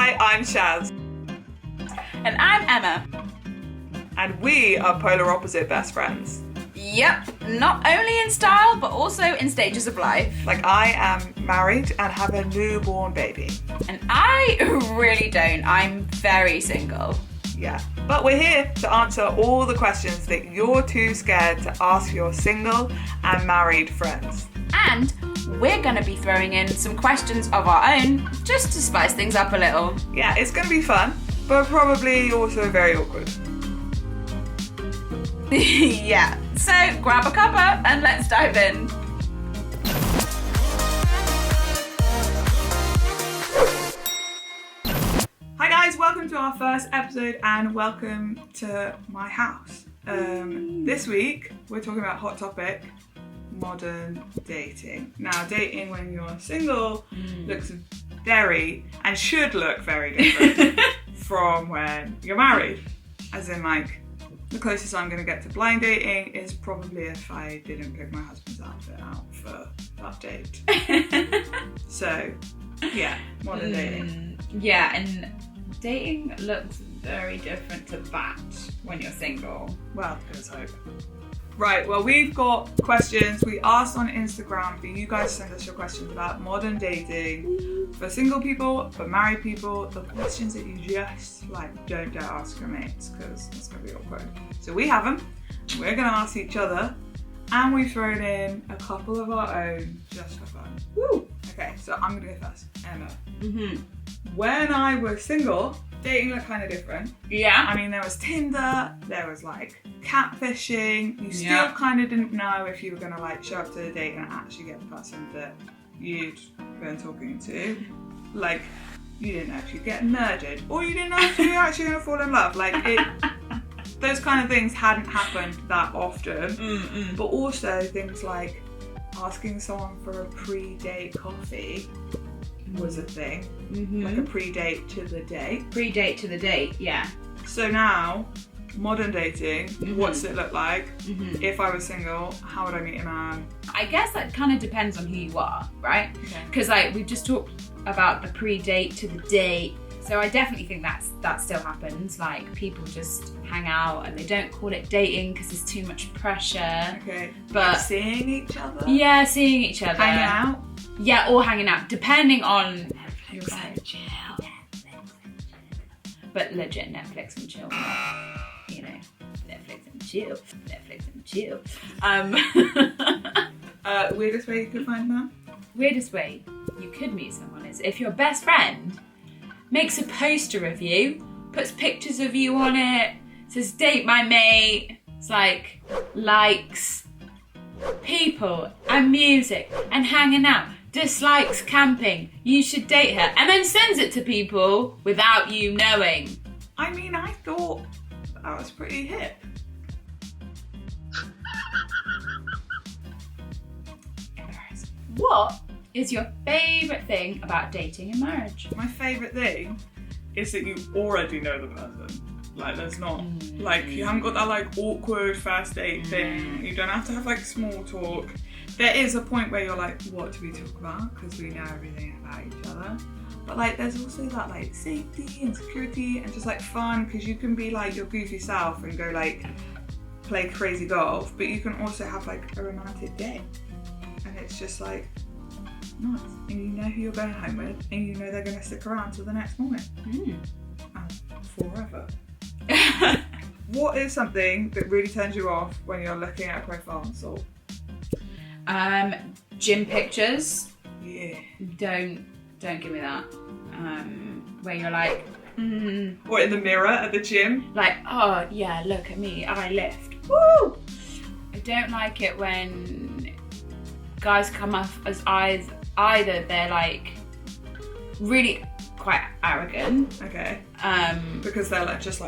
Hi, I'm Shaz. And I'm Emma. And we are polar opposite best friends. Yep, not only in style, but also in stages of life. Like, I am married and have a newborn baby. And I really don't. I'm very single. Yeah, but we're here to answer all the questions that you're too scared to ask your single and married friends. And we're going to be throwing in some questions of our own, just to spice things up a little. Yeah, it's going to be fun, but probably also very awkward. Yeah, so grab a cuppa and let's dive in. Hi guys, welcome to our first episode and welcome to my house. This week we're talking about hot topic, modern dating. Now, dating when you're single looks very and should look very different from when you're married. As in, like, the closest I'm going to get to blind dating is probably if I didn't pick my husband's outfit out for that date. So, yeah, modern dating. Yeah, and dating looks very different to that when you're single. Well, let's hope. Right, well, we've got questions. We asked on Instagram for you guys to send us your questions about modern dating for single people, for married people, the questions that you just, don't dare ask your mates because it's going to be awkward. So we have them. We're going to ask each other, and we've thrown in a couple of our own just for fun. Woo! Okay, so I'm going to go first. Emma. When I was single, dating looked kind of different. Yeah. I mean, there was Tinder, there was catfishing. You still kind of didn't know if you were going to show up to the date and actually get the person that you'd been talking to. You didn't know if you'd get murdered, or you didn't know if you were actually going to fall in love. Those kind of things hadn't happened that often. But also things like asking someone for a pre-date coffee was a thing. Like a pre-date to the date. Pre-date to the date, yeah. So now, modern dating, what's it look like? If I was single, how would I meet a man? I guess that kind of depends on who you are, right? Because we've just talked about the pre-date to the date. So I definitely think that still happens. People just hang out and they don't call it dating because there's too much pressure. Okay. But seeing each other? Yeah, seeing each other. Hanging out? Yeah, or hanging out, depending on Netflix and chill. But legit Netflix and chill. Netflix and chill. Netflix and chill. Weirdest way you could find a man? Weirdest way you could meet someone is if your best friend makes a poster of you, puts pictures of you on it, says date my mate, it's likes people and music and hanging out, dislikes camping, you should date her, and then sends it to people without you knowing. I mean, I thought that was pretty hip. Embarrassing. What is your favourite thing about dating and marriage? My favourite thing is that you already know the person. There's not, you haven't got that, awkward first date thing. You don't have to have, small talk. There is a point where you're what do we talk about? Because we know everything about each other. But, there's also that, safety and security and just, fun, because you can be, your goofy self and go, play crazy golf, but you can also have, a romantic day. And it's just, nice. And you know who you're going home with, and you know they're going to stick around till the next morning. And forever. What is something that really turns you off when you're looking at a profile on Salt? Gym pictures. Yeah. Don't give me that. Where you're Or in the mirror at the gym. Oh yeah, look at me, I lift. Woo! I don't like it when guys come off as either they're really quite arrogant. Okay. Because they're just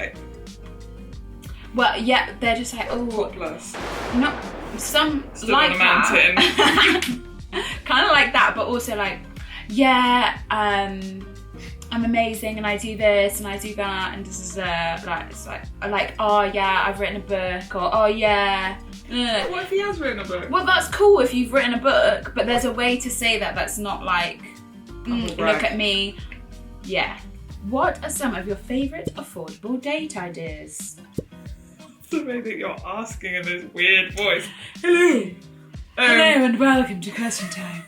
well, yeah, they're just topless. Not some Stood on a mountain. Kind of like that, but also yeah, I'm amazing and I do this and I do that and this is oh yeah, I've written a book, or oh yeah. What if he has written a book? Well, that's cool if you've written a book, but there's a way to say that that's not look at me. Yeah. What are some of your favourite affordable date ideas? The way that you're asking in this weird voice. Hello. Hello and welcome to Question Time.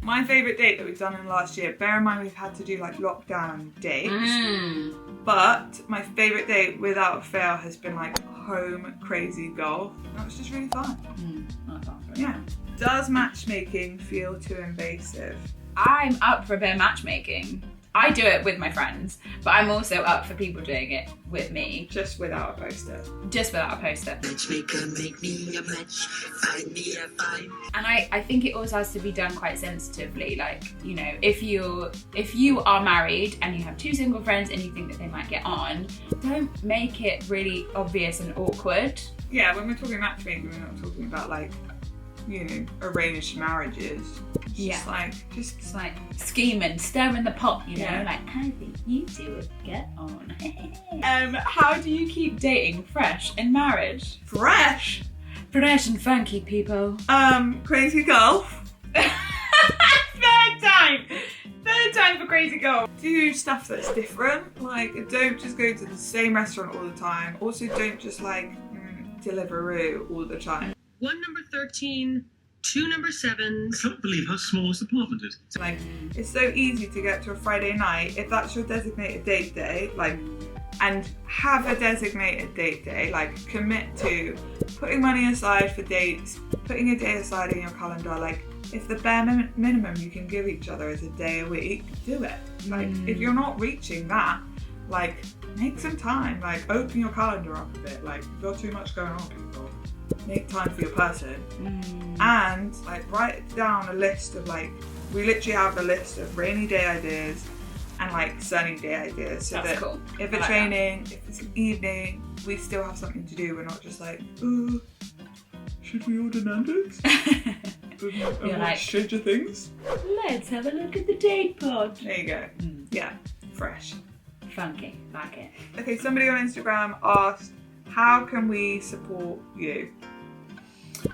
My favourite date that we've done in the last year, bear in mind we've had to do like lockdown dates, but my favourite date without fail has been like home crazy golf. That was just really fun. Yeah. Does matchmaking feel too invasive? I'm up for a bit of matchmaking. I do it with my friends, but I'm also up for people doing it with me. Just without a poster. Just without a poster. Matchmaker, make me a match, find me a find. And I think it also has to be done quite sensitively. Like, you know, if you are married and you have two single friends and you think that they might get on, don't make it really obvious and awkward. Yeah, when we're talking matchmaking, we're not talking about like, you know, arranged marriages. It's just like scheming, stirring the pot, you know, Yeah. like I think you two would get on. How do you keep dating fresh in marriage? fresh. Fresh and funky, people. Crazy golf. Third time for crazy golf. Do stuff that's different. Like, don't just go to the same restaurant all the time. Also, don't just like Deliveroo all the time. 1 number 13, 2 number 7s. I can't believe how small this apartment is. Like, it's so easy to get to a Friday night if that's your designated date day. Like, and have a designated date day. Like, commit to putting money aside for dates, putting a day aside in your calendar. Like, if the bare minimum you can give each other is a day a week, do it. Like, if you're not reaching that, like, make some time. Like, open your calendar up a bit. Like, you've got too much going on, people. Make time for your person. And, like, write down a list of, like, we literally have a list of rainy day ideas and, like, sunny day ideas. So That's that cool. if it's I like raining, if it's an evening, we still have something to do. We're not just like, should we order Nando's? and watch like, Stranger Things? Let's have a look at the date pod. There you go. Yeah, fresh. Funky, like it. Okay, somebody on Instagram asked, how can we support you?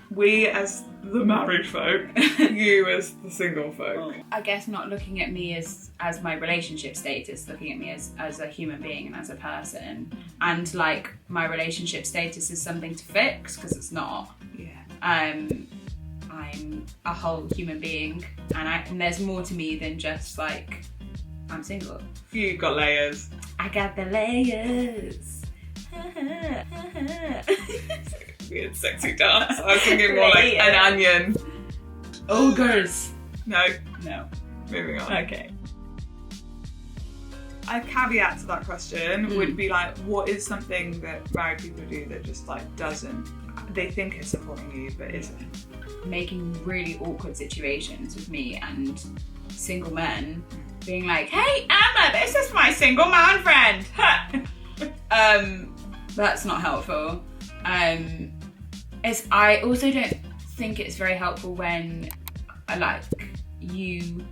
We as the married folk, you as the single folk. I guess not looking at me as my relationship status, looking at me as a human being and as a person. And like my relationship status is something to fix, because it's not. Yeah. I'm a whole human being, and there's more to me than just like I'm single. You've got layers. I got the layers. Weird sexy dance. I was thinking more like an onion. Ogres. No, No. moving on. Okay. A caveat to that question would be like, what is something that married people do that just like they think is supporting you but isn't? Making really awkward situations with me and single men being like, hey Emma, this is my single man friend. That's not helpful. I also don't think it's very helpful when like you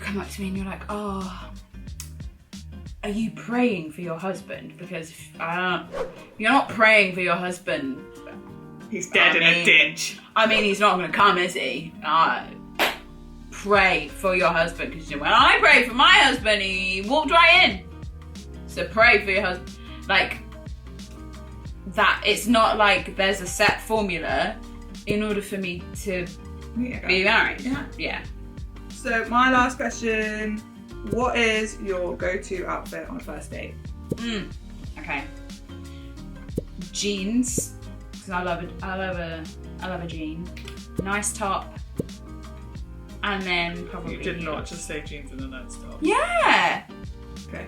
come up to me and you're like, oh, are you praying for your husband? Because you're not praying for your husband. He's dead in a ditch. I mean, he's not going to come, is he? Pray for your husband, because when I pray for my husband, he walked right in. So pray for your husband. Like, that, it's not like there's a set formula in order for me to be married. Yeah. So my last question, what is your go-to outfit on a first date? Okay. Jeans, because I love a jean. Nice top. And then probably You did not heels. just say jeans and a nice top. Yeah! Okay.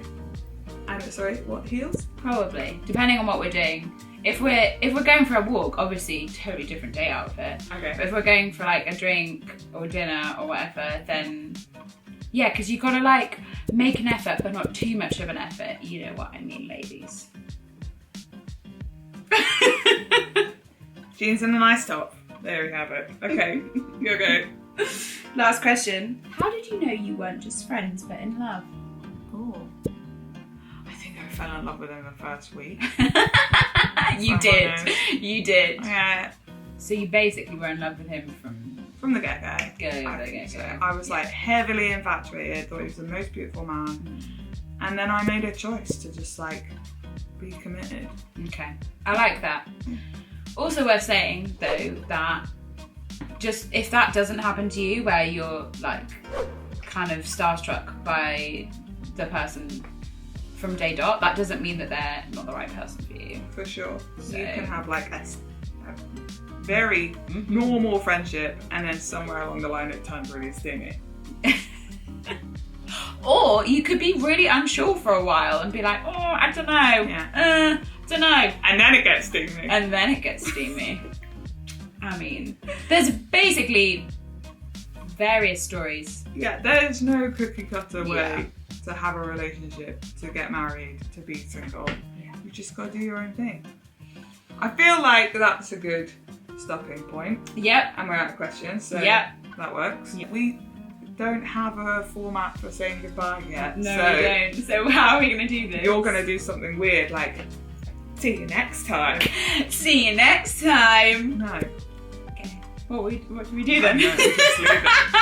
And sorry, what, heels? Probably, depending on what we're doing. If we're going for a walk, obviously totally different day outfit. Okay. But if we're going for like a drink or dinner or whatever, then yeah, because you gotta like make an effort, but not too much of an effort. You know what I mean, ladies. Jeans and a nice top. There we have it. Okay, you go. Last question. How did you know you weren't just friends but in love? Oh. I think I fell in love with him the first week. You did. You did. Yeah. So you basically were in love with him from from the get-go. I was like heavily infatuated, thought he was the most beautiful man. And then I made a choice to just like be committed. Okay, I like that. Also worth saying though that just if that doesn't happen to you where you're like kind of starstruck by the person from day dot, that doesn't mean that they're not the right person for you. For sure. So you can have like a very normal friendship and then somewhere along the line it turns really steamy. Or you could be really unsure for a while and be like, oh, I don't know. Don't know. And then it gets steamy. I mean, there's basically various stories. Yeah, there's no cookie cutter way to have a relationship, to get married, to be single. Yeah. You just got to do your own thing. I feel like that's a good stopping point. Yep. And we're out of questions, so Yep. that works. Yep. We don't have a format for saying goodbye yet. No, so we don't. So how are we going to do this? You're going to do something weird like, see you next time. See you next time. No. Okay. What do we do then? No, just leave it.